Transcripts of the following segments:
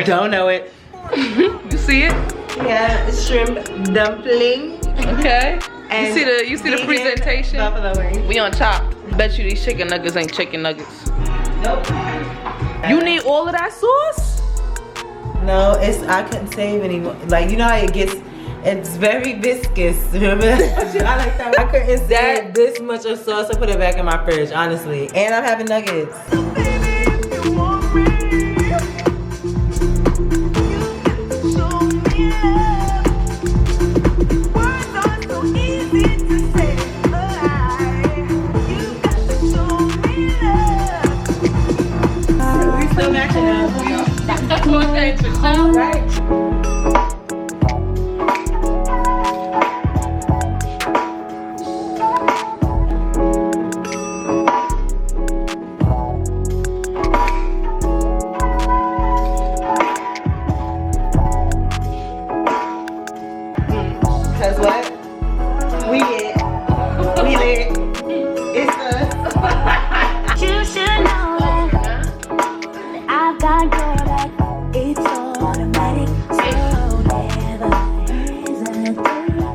Don't know it. You see it? Yeah, shrimp dumpling. Okay. And you see the presentation? Buffalo wings. We on top. Bet you these chicken nuggets ain't chicken nuggets. Nope. You need all of that sauce? No, I couldn't save anymore. Like, you know how it gets, it's very viscous. Remember that? I like that. I couldn't save this much of sauce. I put it back in my fridge, honestly. And I'm having nuggets. Still matching up. That's what I'm saying, for sure. Right. Cause what? We lit. It's us. You should know that I've got your back. It's automatic, so never hesitate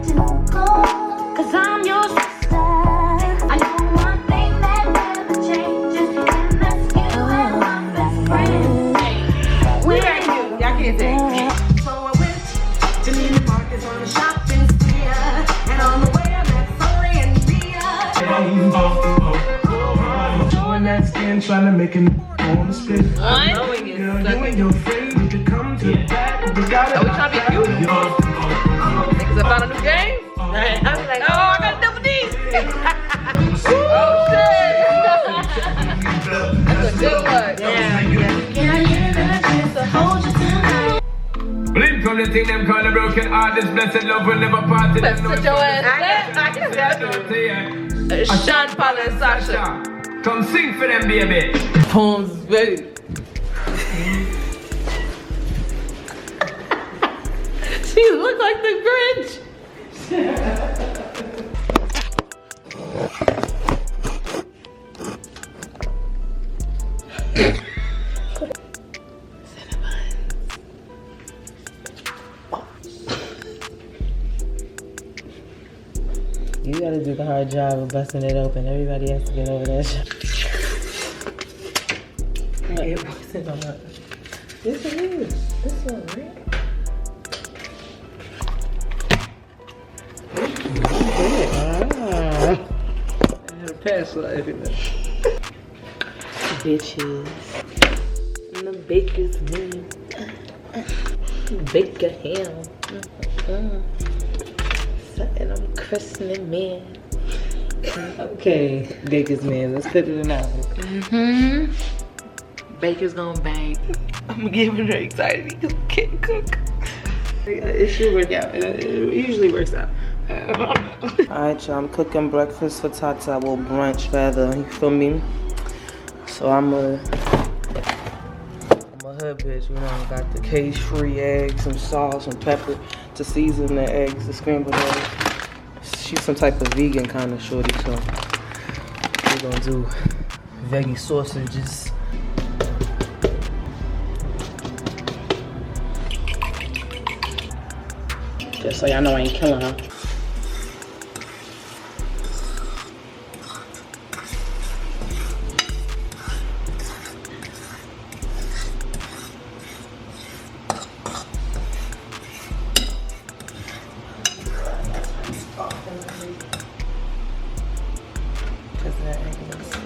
to call. 'Cause I'm your sister. I know one thing that never changes, and that's you and my best friend. Y'all can't sing. So I went to Neiman Marcus on a shopping spree, and on the way I met Sully and Mia. Showing that skin, trying to make it on the spit. Knowing it. Girl, you and your friend need to come to the back. We got Are we trying to be cute? Niggas, I found a new game. Right. I was like, Oh, I got double D's. Oh, shit. That's a good one. Blink from the thing them call a broken heart. This blessed love will never part. Let's put your ass there. Sean Paul and Sasha. Come sing for them, baby. Poems, baby. She look like the Grinch. you gotta do the hard job of busting it open. Everybody has to get over that shit. It wasn't on that. This one is. This one, right? Pass life in there. Bitches. And the baker's man. Baker ham. Something I'm christening man. Okay, baker's man. Let's put it in out. Baker's gonna bang. I'm getting very excited because I can't cook. It should work out. It usually works out. Alright, y'all, I'm cooking breakfast for Tata. Well, brunch rather, you feel me? So I'm a hood bitch, you know, got the cage-free eggs, some salt, some pepper to season the eggs, the scrambled eggs. She's some type of vegan kind of shorty, so we're gonna do veggie sausages. Just so y'all know I ain't killing her.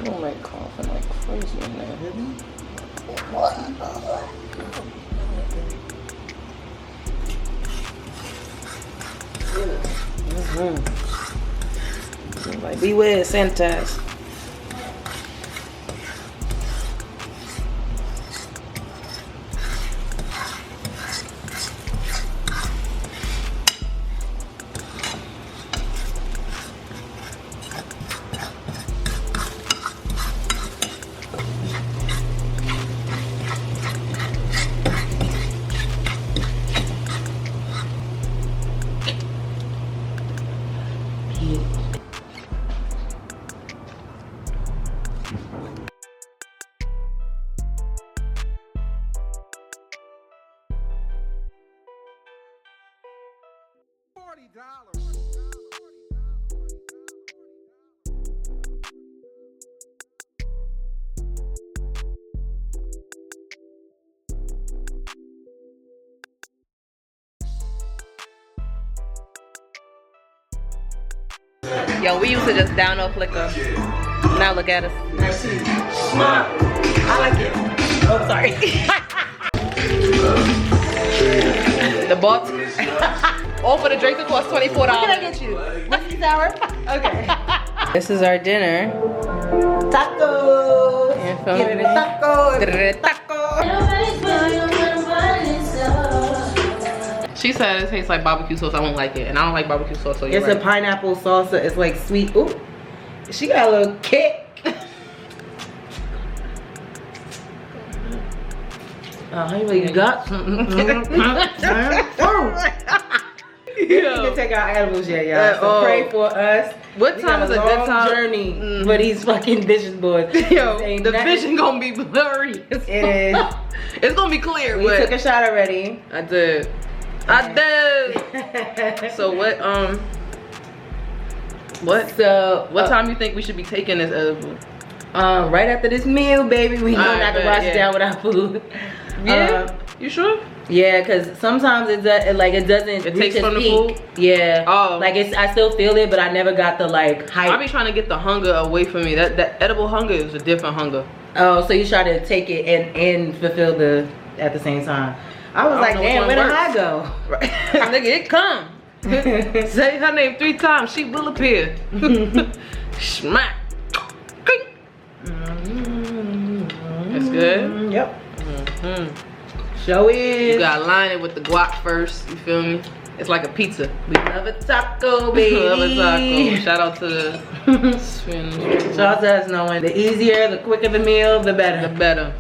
Oh my coughing like crazy in there, didn't Like, beware, sanitize. Yo, we used to just download Flickr. Now look at us. I like it. Oh, sorry. The box. All for the drink that cost $24. What can I get you? Whiskey sour? Okay. This is our dinner. Tacos. You feel Get it me? a taco. Taco. She said it tastes like barbecue sauce. I won't like it, and I don't like barbecue sauce. So It's right. a pineapple salsa. It's like sweet. Ooh, she got a little kick. Oh, you really got something. We didn't even take our edibles yet, y'all. So pray for us. What We time got is a good time? journey for these fucking vision boards. Yo, Ain't the nothing- vision gonna be blurry. It is. It's gonna be clear. We but took a shot already. I did. I did. So what? So What time you think we should be taking this edible? right after this meal, baby, we know Alright, not to bet, wash it yeah. down with our food. Yeah. You sure? Yeah, because sometimes it doesn't It reach takes its from the peak. food? Yeah. Oh. Like I still feel it, but I never got the like hype. I be trying to get the hunger away from me. That edible hunger is a different hunger. Oh, so you try to take it and fulfill the at the same time. I was I like, don't know damn, which where one did I go? Right. Nigga, it come. Say her name 3 times, she will appear. Smack. Clink. That's good. Yep. Mm. Show is. You gotta line it with the guac first. You feel me? It's like a pizza. We love a taco, baby. Love a taco. Shout out to the Shout out to us knowing the easier, the quicker the meal, the better. the better.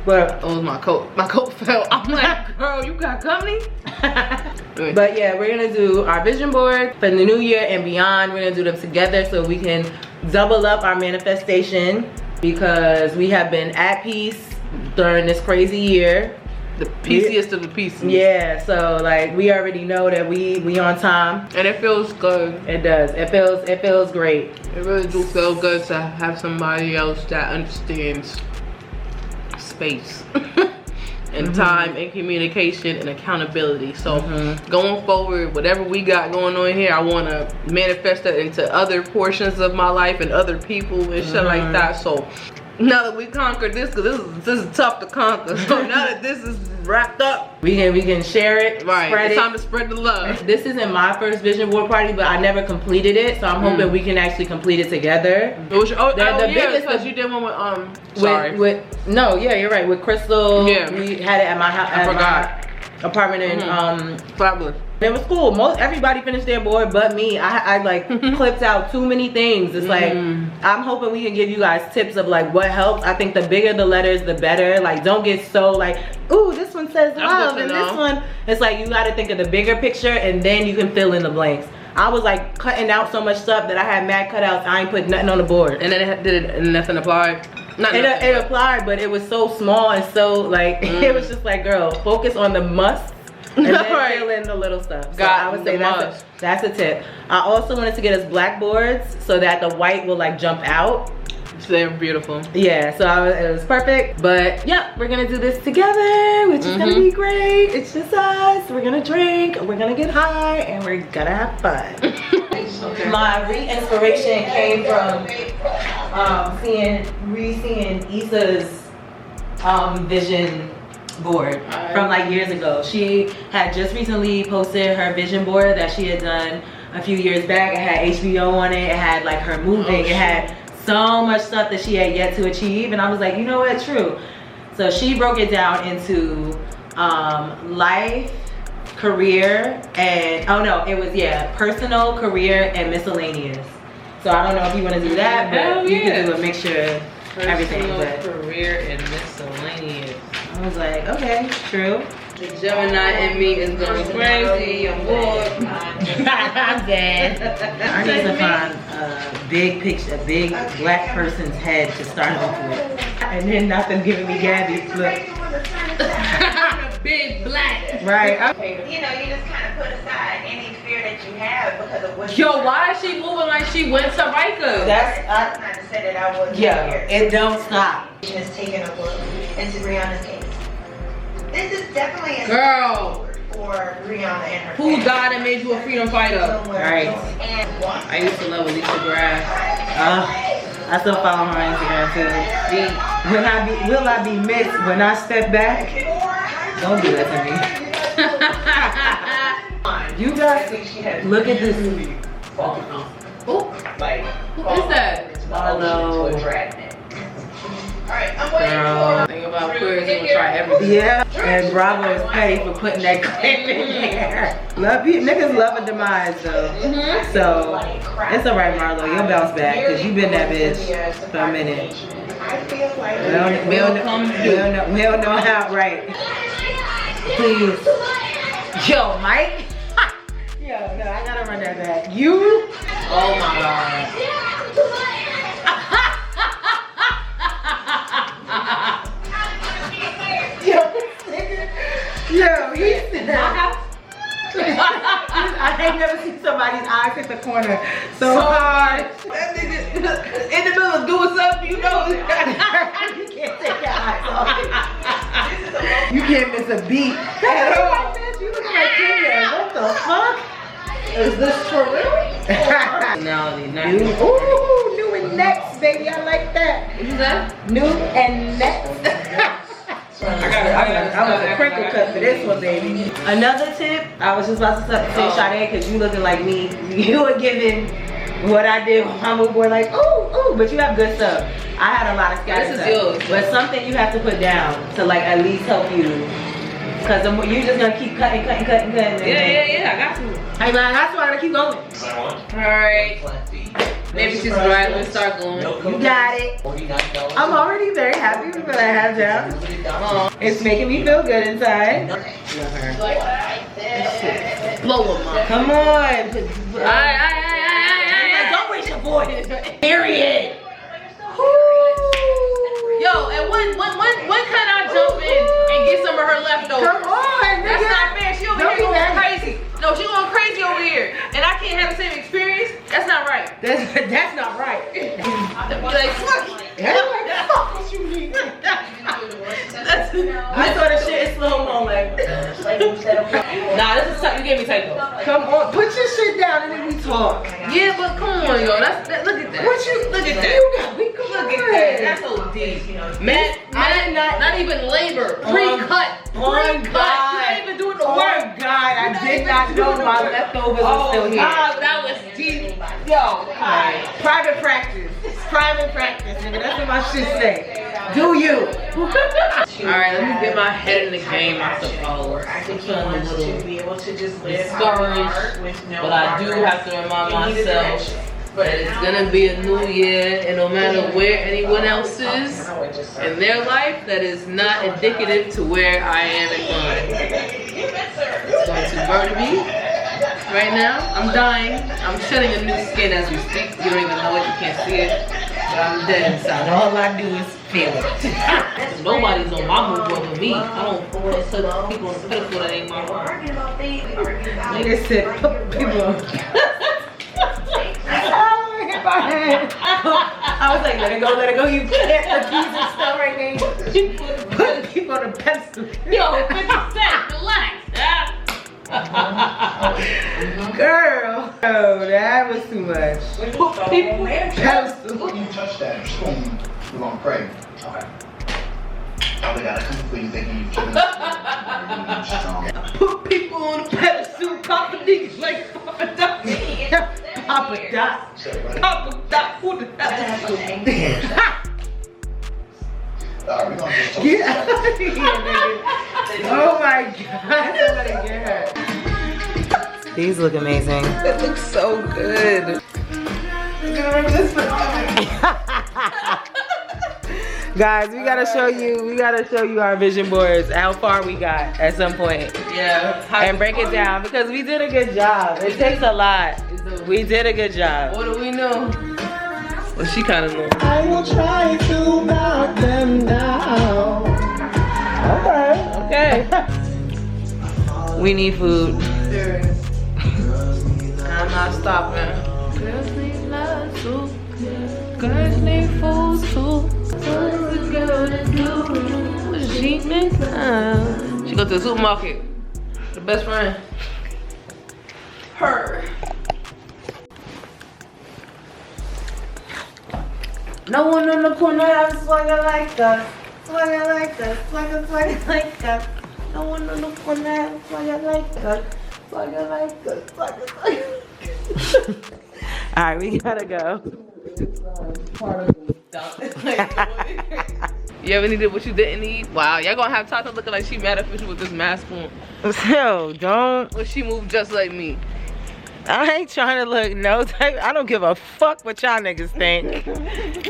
But Oh, my coat. My coat fell. I'm like, girl, you got company? But yeah, we're gonna do our vision board for the new year and beyond. We're gonna do them together so we can double up our manifestation because we have been at peace during this crazy year. The pieciest of the pieces. Yeah, so like we already know that we on time. And it feels good. It does. It feels great. It really do feel good to have somebody else that understands space and time and communication and accountability. So going forward, whatever we got going on here, I want to manifest that into other portions of my life and other people and shit like that. So now that we conquered this, because this is tough to conquer. So now that this is wrapped up, We can share it, right? spread It's it. time to spread the love. This isn't my first vision board party, but I never completed it, so I'm hoping we can actually complete it together. It was, oh, The yeah, biggest- because you did one with sorry. No, yeah, you're right. With Crystal, Yeah. we had it at my house, I forgot. my apartment in Fabulous. it was cool. Everybody finished their board but me. I like clipped out too many things. It's like I'm hoping we can give you guys tips of like what helps. I think the bigger the letters, the better. Like don't get so like, ooh, this one says love, and this one. It's like you got to think of the bigger picture, and then you can fill in the blanks. I was like cutting out so much stuff that I had mad cutouts. I ain't put nothing on the board. And then and nothing applied. It applied, but it was so small and so like it was just like, girl, focus on the musts and then Right. fill in the little stuff. So Got I would say the that's a tip. I also wanted to get us blackboards so that the white will like jump out. They're beautiful. Yeah, so it was perfect. But yeah, we're gonna do this together, which is gonna be great. It's just us. We're gonna drink, we're gonna get high, and we're gonna have fun. My re-inspiration came from seeing Issa's vision board from like years ago. She had just recently posted her vision board that she had done a few years back. It had HBO on it. It had like her moving. It had so much stuff that she had yet to achieve, and I was like, you know what, true. So she broke it down into life, career, and personal, career, and miscellaneous. So I don't know if you want to do that, but you can do a mixture of everything. But Career and miscellaneous. I was like, okay, true. The Gemini in me is going crazy. I'm bored. I'm dead. I need to find a big picture, a big black person's head to start off with. And then nothing giving me Gabby. Look. big black. Right. You know, you just kind of put aside any fear that you have because of what. Yo, why is she moving like she went to Rikers? That's not to say that I wasn't here. It don't stop. Is taking a look into Brianna's case. This is definitely a Girl, for Brianna and her. who died and made you a freedom fighter? Right. And I used to love Alicia Graff. I still follow her on Instagram too. Will I be missed when I step back? Don't do that to me. You guys, look at this. Who is that? Hello. Alright, I'm Girl, think about queers, I'm gonna try everything. Yeah, and Bravo is petty for putting that clip in there. Niggas love a demise though. So, it's alright, Marlo. You'll bounce back because you've been that bitch for a minute. I feel like We don't know how, right? Please. Yo, Mike. Yo, no, I gotta run that back. You? Oh my god. Yo, you I ain't never seen somebody's eyes hit the corner so hard. That nigga in the middle of doing something, you know. You can't take your eyes off it. You can't miss a beat. At all. You look like Kenya. What the fuck? Is this for real? Personality, not New, ooh, new and next, baby. I like that. What you said? New and next. I was a crinkle cut for this one, baby. Another tip, I was just about to say Sade, because you looking like me. You were giving what I did with my mood board, like, ooh, but you have good stuff. I had a lot of scattered This is stuff. yours. But something you have to put down to like at least help you. Because you're just going to keep cutting. Yeah, I got to. Hey man, that's why I gotta keep going. Alright. Maybe she's right, let's start going. You got it. I'm already very happy with what I have down. It's making me feel good inside. Blow them up. Come on. Don't waste your voice. Period. Yo, and when can I jump in and get some of her leftovers? Come on, That's nigga. not fair. She over Don't here be going mad. crazy. No, she going crazy over here. And I can't have the same experience. That's not right. That's not right. Be like, fuck it. I saw the shit in slow-mo like. Nah, this is something you gave me typo. Come on, put your shit down and then we talk. Yeah, but come on, yo. Look at that. What you Look at that. You got me. Come Look on. at that. That's so deep. Man, not even labor. Pre-cut. Pre-cut. You ain't even doing the Oh work. God, I did not know my leftovers were still here. God, that was deep. Yo, Private practice. Private practice, nigga. That's what my shit say. Do you? Alright, let me get my head in the game, I suppose. I'm feeling a little discouraged, but I do have to remind myself that it's gonna be a new year, and no matter where anyone else is in their life, that is not indicative to where I am in mine. It's going to murder me right now. I'm dying. I'm shedding a new skin as we speak. You don't even know it. You can't see it. But I'm dead inside. All I do is feel it. Nobody's on my mood board but me. I don't put people on the pedestal that ain't my own. Nigga said, put people on. I was like, let it go. You can't abuse this stuff right now. Put people on a pedestal. Yo, 50 Cent, relax. Girl. Oh, that was too much. Pedestal. When you touch that spoon, we're gonna pray. Okay. Father God, I come before you thanking you for strong. Put people on a pedestal. Papa niggas like Papa Dot. Papa Dot. Papa Dot. Who the hell? Alright, we're gonna just talk Get out of here, nigga. Oh my God. Somebody get her. These look amazing. It looks so good. Guys, we gotta show you our vision boards, how far we got at some point. Yeah. And break it down because we did a good job. It takes a lot. We did a good job. What do we know? Well, she kind of knows. I will try to knock them down. Okay. We need food. I'm not stopping. Girls need love too. Girls need food too. What's the girl to do? She needs time. She go to the supermarket. The best friend. Her. No one on the corner have swagger like us. Swagger like us. Swagger like us. No one on the corner have swagger like us. Swagger like us. Swagger like us. Alright, we gotta go. You ever needed what you didn't need? Wow, y'all gonna have Tata looking like she mad at you with this mask on. So, don't. But she moved just like me. I ain't trying to look no type. I don't give a fuck what y'all niggas think.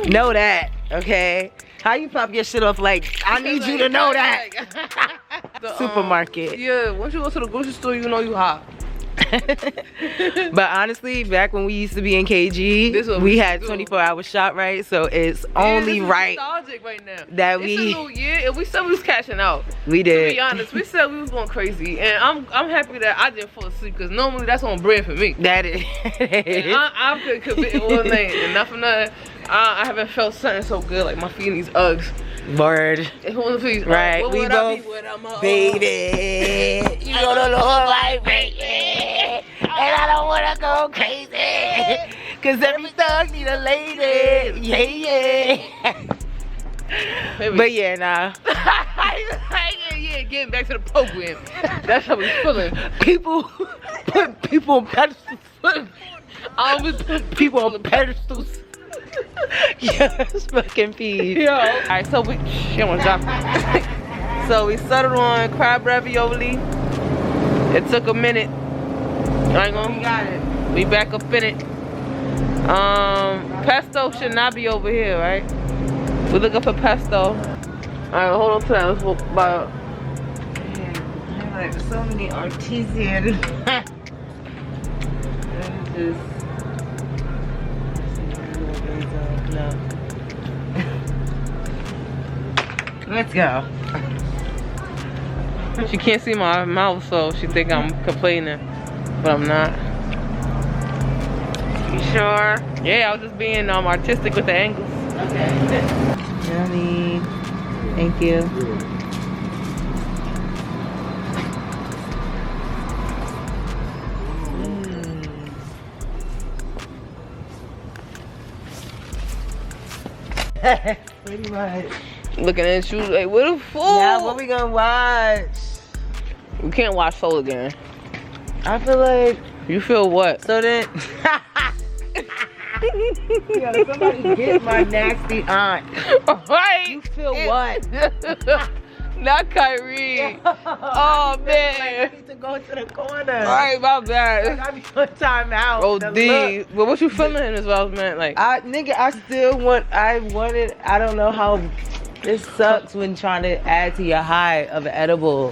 Know that, okay? How you pop your shit off like, I need you to know that. Supermarket. Yeah, once you go to the grocery store, you know you hot. But honestly, back when we used to be in KG, we had 24-hour shop, right? So it's only right nostalgic right now. That it's a new year, and we said we was cashing out. We did. To be honest, we said we was going crazy, and I'm happy that I didn't fall asleep because normally that's on bread for me. That is. I could commit one thing, and not for nothing. I haven't felt something so good like my feet in these Uggs. Word. Right. We both, baby. You don't look like baby, and I don't wanna go crazy, cause every thug need a lady. Yeah. But yeah, nah. Yeah, getting back to the program. That's how we feeling. People put people on pedestals. I always put people on pedestals. Yes, fucking peas. Yo. Alright, so we So we settled on crab ravioli. It took a minute. I ain't gonna. We got it. We back up in it. Pesto should not be over here, right? We're looking for pesto. Alright, hold on to that. Let's walk by. Like so many artisan. No. Let's go. She can't see my mouth, so she think I'm complaining, but I'm not. You sure? Yeah, I was just being artistic with the angles. Okay. Yummy. Thank you. Pretty much. Looking at you like, what the fuck? Yeah, what we gonna watch? We can't watch Soul again. I feel like. You feel what? So then. Yo, somebody get my nasty aunt. Right? You feel what? Not Kyrie. Oh man. Like, I need to go to the corner. Alright, my bad. Like, I be on time out. Oh, D. But what you feeling is what I was meant. Like, I don't know how this sucks when trying to add to your high of an edible.